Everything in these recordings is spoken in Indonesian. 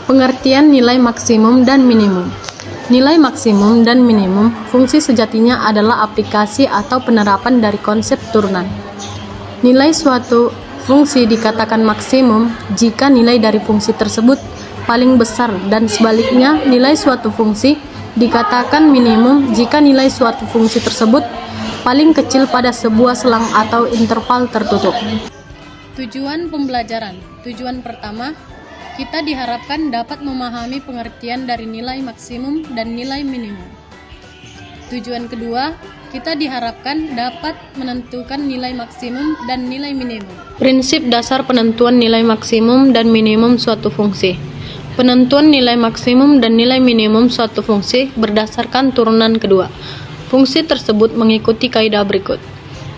Pengertian nilai maksimum dan minimum. Nilai maksimum dan minimum fungsi sejatinya adalah aplikasi atau penerapan dari konsep turunan. Nilai suatu fungsi dikatakan maksimum jika nilai dari fungsi tersebut paling besar, dan sebaliknya nilai suatu fungsi dikatakan minimum jika nilai suatu fungsi tersebut paling kecil pada sebuah selang atau interval tertutup. Tujuan pembelajaran. Tujuan pertama, kita diharapkan dapat memahami pengertian dari nilai maksimum dan nilai minimum. Tujuan kedua, kita diharapkan dapat menentukan nilai maksimum dan nilai minimum. Prinsip dasar penentuan nilai maksimum dan minimum suatu fungsi. Penentuan nilai maksimum dan nilai minimum suatu fungsi berdasarkan turunan kedua. Fungsi tersebut mengikuti kaidah berikut.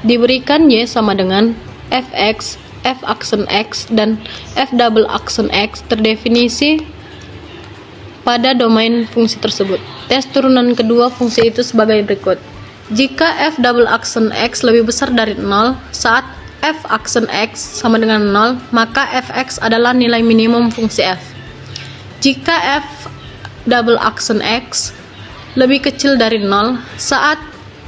Diberikan Y sama dengan fx, f aksen x, dan f double aksen x terdefinisi pada domain fungsi tersebut. Tes turunan kedua fungsi itu sebagai berikut. Jika f double aksen x lebih besar dari 0 saat f aksen x sama dengan 0, maka fx adalah nilai minimum fungsi f. Jika f double aksen x lebih kecil dari 0 saat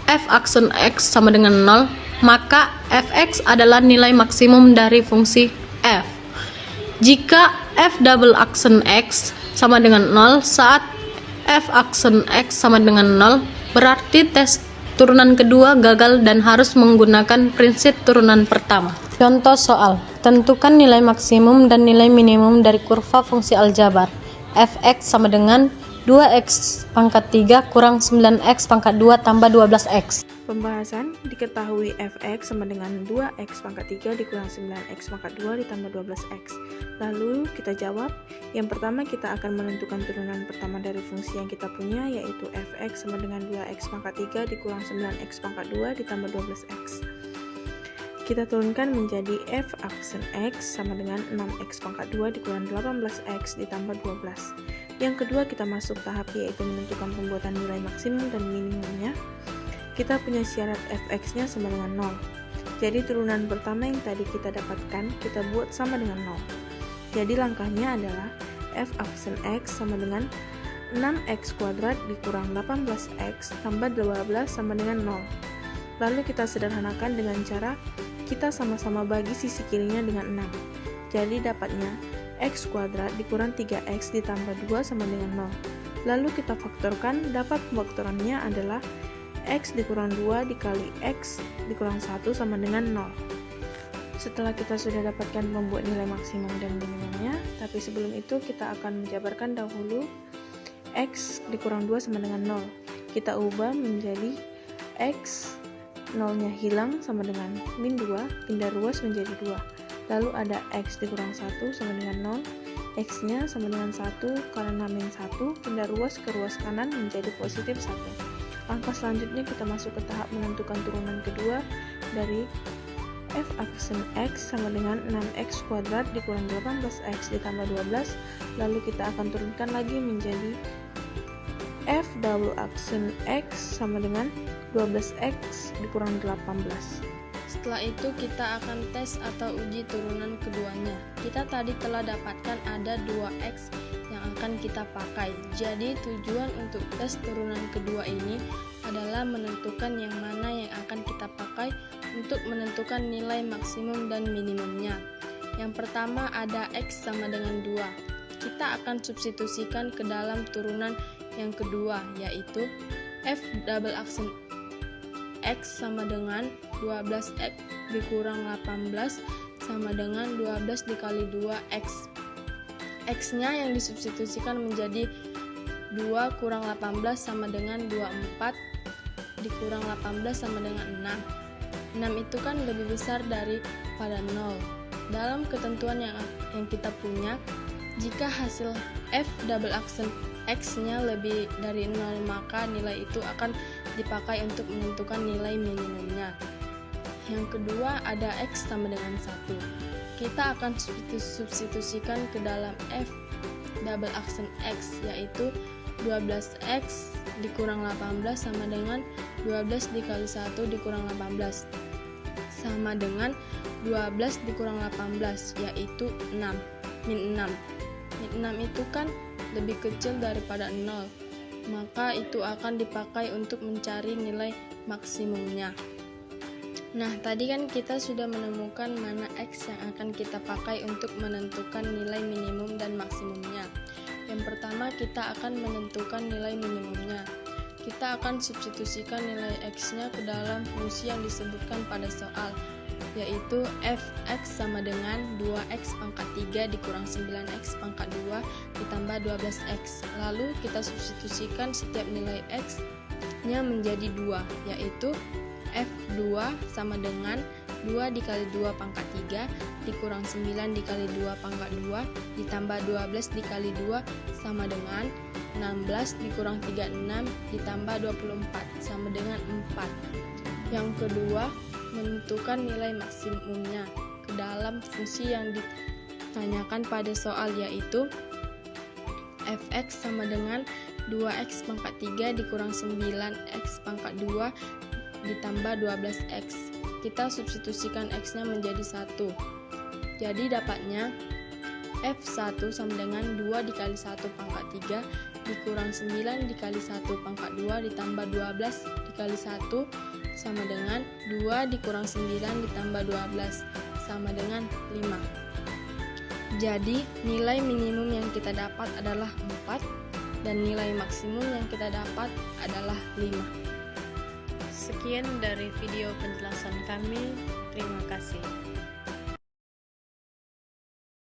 f aksen x sama dengan 0, maka fx adalah nilai maksimum dari fungsi f. Jika f double aksen x sama dengan 0 saat f aksen x sama dengan 0, berarti tes turunan kedua gagal dan harus menggunakan prinsip turunan pertama. Contoh soal, tentukan nilai maksimum dan nilai minimum dari kurva fungsi aljabar. Fx sama dengan 2x pangkat 3 kurang 9x pangkat 2 tambah 12x. Pembahasan, diketahui fx sama dengan 2x pangkat 3 dikurang 9x pangkat 2 ditambah 12x. Lalu kita jawab. Yang pertama kita akan menentukan turunan pertama dari fungsi yang kita punya, yaitu fx sama dengan 2x pangkat 3 dikurang 9x pangkat 2 ditambah 12x. Kita turunkan menjadi f aksen x sama dengan 6x pangkat 2 dikurang 18x ditambah 12. Yang kedua kita masuk tahap yaitu menentukan pembuatan nilai maksimum dan minimumnya. Kita punya syarat fx-nya sama dengan 0. Jadi turunan pertama yang tadi kita dapatkan kita buat sama dengan 0. Jadi langkahnya adalah f aksen x sama dengan 6x kuadrat dikurang 18x tambah 12 sama dengan 0. Lalu kita sederhanakan dengan cara kita sama-sama bagi sisi kirinya dengan 6. Jadi dapatnya x kuadrat dikurang 3x ditambah 2 sama dengan 0. Lalu kita faktorkan, dapat pemfaktorannya adalah x dikurang 2 dikali x dikurang 1 sama dengan 0. Setelah kita sudah dapatkan membuat nilai maksimum dan minimumnya, tapi sebelum itu kita akan menjabarkan dahulu x dikurang 2 sama dengan 0. Kita ubah menjadi x, 0-nya hilang sama dengan min 2, pindah ruas menjadi 2. Lalu ada x dikurang 1 sama dengan 0, x-nya sama dengan 1 karena min 1, pindah ruas ke ruas kanan menjadi positif 1. Langkah selanjutnya kita masuk ke tahap menentukan turunan kedua dari f aksen x sama dengan 6x kuadrat dikurang 18x ditambah 12. Lalu kita akan turunkan lagi menjadi f double aksen x sama dengan 12x dikurang 18. Setelah itu kita akan tes atau uji turunan keduanya. Kita tadi telah dapatkan ada 2x yang akan kita pakai. Jadi tujuan untuk tes turunan kedua ini adalah menentukan yang mana yang akan kita pakai untuk menentukan nilai maksimum dan minimumnya. Yang pertama ada x sama dengan 2. Kita akan substitusikan ke dalam turunan yang kedua, yaitu f double aksen x sama dengan 12x dikurang 18 sama dengan 12 dikali 2x. X-nya yang disubstitusikan menjadi 2 kurang 18 sama dengan 24 dikurang 18 sama dengan 6. 6 itu kan lebih besar daripada 0. Dalam ketentuan yang kita punya, jika hasil f double aksen x-nya lebih dari 0, maka nilai itu akan dipakai untuk menentukan nilai minimumnya. Yang kedua ada x sama dengan 1. Kita akan substitusikan ke dalam f double aksen x, yaitu 12x dikurang 18 sama dengan 12 dikali 1 dikurang 18 sama dengan 12 dikurang 18, yaitu 6 min 6. 6 itu kan lebih kecil daripada 0, maka itu akan dipakai untuk mencari nilai maksimumnya. Nah, tadi kan kita sudah menemukan mana X yang akan kita pakai untuk menentukan nilai minimum dan maksimumnya. Yang pertama, kita akan menentukan nilai minimumnya. Kita akan substitusikan nilai X-nya ke dalam fungsi yang disebutkan pada soal, yaitu fx sama dengan 2x pangkat 3 dikurang 9x pangkat 2 ditambah 12x. Lalu kita substitusikan setiap nilai x-nya menjadi 2, yaitu f2 sama dengan 2 dikali 2 pangkat 3 dikurang 9 dikali 2 pangkat 2 ditambah 12 dikali 2 sama dengan 16 dikurang 36 ditambah 24 sama dengan 4. Yang kedua, menentukan nilai maksimumnya ke dalam fungsi yang ditanyakan pada soal, yaitu fx sama dengan 2x pangkat 3 dikurang 9x pangkat 2 ditambah 12x. Kita substitusikan x-nya menjadi 1. Jadi dapatnya f1 sama dengan 2 dikali 1 pangkat 3 dikurang 9 dikali 1 pangkat 2 ditambah 12 dikali 1 sama dengan 2 dikurang 9 ditambah 12 sama dengan 5. Jadi nilai minimum yang kita dapat adalah 4 dan nilai maksimum yang kita dapat adalah 5. Sekian dari video penjelasan kami. Terima kasih.